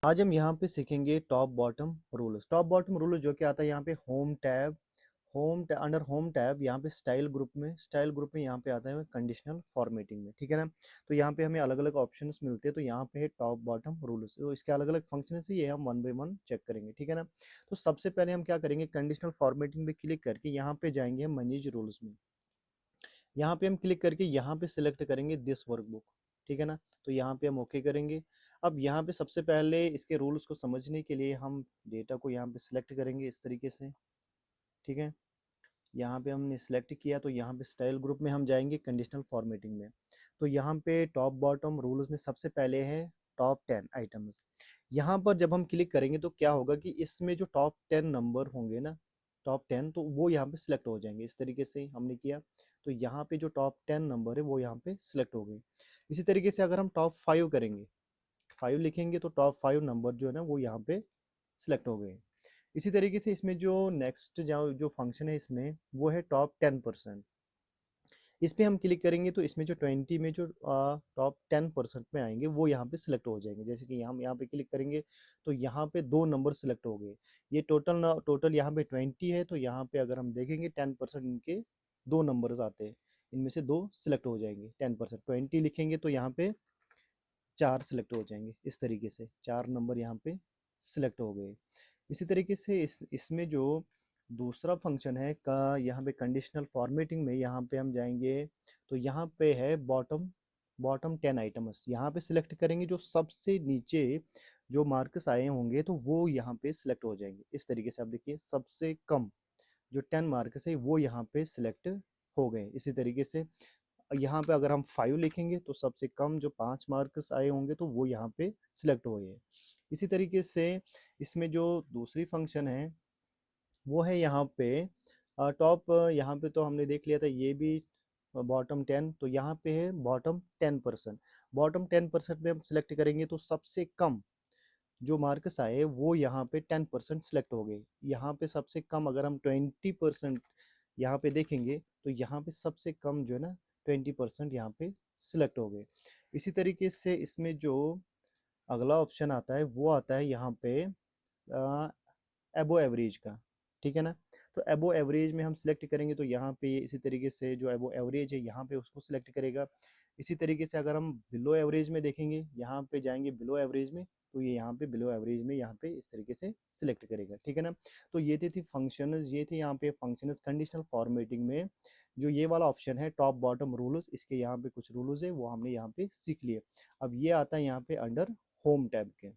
आज हम यहाँ पे सीखेंगे top bottom rules. Top bottom rule जो कि आता है यहाँ पे अंडर होम टैब यहाँ पे स्टाइल ग्रुप में यहाँ पे आता है कंडीशनल फॉर्मेटिंग में, ठीक है ना। तो यहाँ पे हमें अलग अलग ऑप्शंस मिलते हैं, तो यहाँ पे है टॉप बॉटम रूल्स, तो इसके अलग अलग फंक्शन है, ये हम वन बाय वन चेक करेंगे, ठीक है ना। तो सबसे पहले हम क्या करेंगे, कंडीशनल फॉर्मेटिंग पे क्लिक करके यहाँ पे जाएंगे हम मैनेज रूल्स में। यहाँ पे हम क्लिक करके यहाँ पे सिलेक्ट करेंगे दिस वर्कबुक, ठीक है ना। तो यहाँ पे हम ओके करेंगे। अब यहाँ पे सबसे पहले इसके रूल्स को समझने के लिए हम डेटा को यहाँ पे सिलेक्ट करेंगे इस तरीके से, ठीक है। यहाँ पे हमने सिलेक्ट किया तो यहाँ पे स्टाइल ग्रुप में हम जाएंगे कंडीशनल फॉर्मेटिंग में। तो यहाँ पे टॉप बॉटम रूल्स में सबसे पहले है टॉप 10 आइटम्स। यहाँ पर जब हम क्लिक करेंगे तो क्या होगा कि इसमें जो टॉप 10 नंबर होंगे ना, टॉप 10, तो वो यहाँ पे सिलेक्ट हो जाएंगे। इस तरीके से हमने किया तो यहाँ पे जो टॉप 10 नंबर है वो यहाँ पे सिलेक्ट हो गए। इसी तरीके से अगर हम टॉप 5 करेंगे, 5 लिखेंगे तो टॉप 5 नंबर जो है ना वो यहाँ पे सिलेक्ट हो गए। इसी तरीके से इसमें जो नेक्स्ट जो फंक्शन है इसमें वो है टॉप 10%। इस पे हम क्लिक करेंगे तो इसमें जो 20 में जो टॉप 10% में आएंगे वो यहाँ पे सिलेक्ट हो जाएंगे। जैसे कि हम यहाँ पे क्लिक करेंगे तो यहाँ पे दो नंबर सिलेक्ट हो गए। ये टोटल यहाँ पे 20 है, तो यहाँ पे अगर हम देखेंगे 10% इनके दो नंबर्स आते हैं, इनमें से दो सिलेक्ट हो जाएंगे। 10% 20 लिखेंगे तो यहाँ पे चार सिलेक्ट हो जाएंगे। इस तरीके से चार नंबर यहाँ पे सिलेक्ट हो गए। इसी तरीके से इसमें जो दूसरा फंक्शन है का यहाँ पे कंडीशनल फॉर्मेटिंग में यहाँ पे हम जाएंगे तो यहाँ पे है बॉटम बॉटम 10 आइटम्स। यहाँ पे सिलेक्ट करेंगे जो सबसे नीचे जो मार्क्स आए होंगे तो वो यहाँ पे सिलेक्ट हो जाएंगे। इस तरीके से आप देखिए सबसे कम जो 10 मार्क्स है वो यहाँ पे सिलेक्ट हो गए। इसी तरीके से यहाँ पे अगर हम 5 लिखेंगे तो सबसे कम जो 5 मार्क्स आए होंगे तो वो यहाँ पे सिलेक्ट हो गए। इसी तरीके से इसमें जो दूसरी फंक्शन है वो है यहाँ पे टॉप, यहाँ पे तो हमने देख लिया था ये भी बॉटम 10, तो यहाँ पे है बॉटम 10%। बॉटम 10% में हम सिलेक्ट करेंगे तो सबसे कम जो मार्क्स आए वो यहाँ पे 10% सिलेक्ट हो गए। यहाँ पे सबसे कम अगर हम 20% यहाँ पे देखेंगे तो यहाँ पे सबसे कम जो है ना 20% यहाँ पे सिलेक्ट हो गए। इसी तरीके से इसमें जो अगला ऑप्शन आता है वो आता है यहाँ पे एबो एवरेज का, ठीक है ना। तो एबो एवरेज में हम सिलेक्ट करेंगे तो यहाँ पे इसी तरीके से जो एबो एवरेज है यहाँ पे उसको सिलेक्ट करेगा। इसी तरीके से अगर हम बिलो एवरेज में देखेंगे, यहाँ पे जाएंगे बिलो एवरेज में तो ये यहाँ पे बिलो एवरेज में यहाँ पे इस तरीके से सिलेक्ट करेगा, ठीक है ना। तो ये थे यहाँ पे फंक्शंस कंडीशनल फॉर्मेटिंग में। जो ये वाला ऑप्शन है टॉप बॉटम रूल्स, इसके यहाँ पे कुछ रूल्स है वो हमने यहाँ पे सीख लिए। अब ये आता है यहाँ पे अंडर होम टैब के।